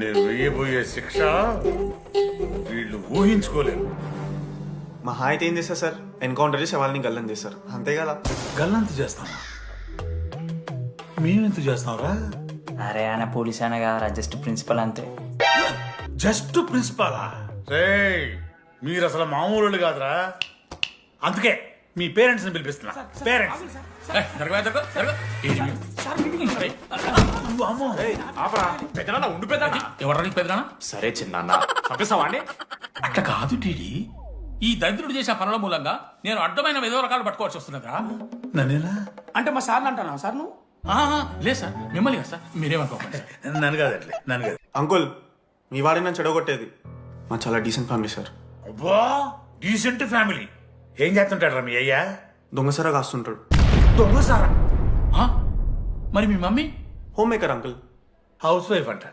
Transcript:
నేను వేయబోయే శిక్ష వీళ్ళు ఊహించుకోలేరు. మహా అయితే ఏం చేస్తారు సార్, ఎన్కౌంటర్ చేసి వాళ్ళని గల్లం చేస్తారు, అంతే కదా. గల్లంత చేస్తామా? మేమెంత చేస్తాంరా? అరే ఆయన పోలీస్ అయినా కదా, జస్ట్ ప్రిన్సిపల్ అంతే. జస్ట్ ప్రిన్సిపాలా? రేయ్, మీరు అసలు మామూలు కాదురా. అందుకే మీ పేరెంట్స్ ని పిలిపిస్తున్నా. పేరెంట్స్ ఎవరికి పెద్దనా? సరే చిన్న పంపిస్తావా అండి? అట్లా కాదు టీడీ, ఈ దరిద్రుడు చేసిన పనుల మూలంగా నేను అడ్డమైన ఏదో రకాలు పట్టుకోవాల్సి వస్తున్నదా? నన్నేనా? అంటే మా సార్ని అంటున్నా సార్ నువ్వు? లేదు సార్, మిమ్మల్ని కదా సార్, మీరేమనుకోకండి సార్. నన్ను కాదండి, నన్ను కాదు. అంకుల్, మీ వాడిని నన్ను చెడగొట్టేది. మా చాలా డీసెంట్ ఫ్యామిలీ సార్. అబ్బా, డీసెంట్ ఫ్యామిలీ. ఏం చేస్తుంటాడు మీ అయ్యా? దొంగసరా కాస్తుంటాడు. దొంగసారా? ఆ? మరి మీ mummy? Homemaker uncle. Housewife అంట.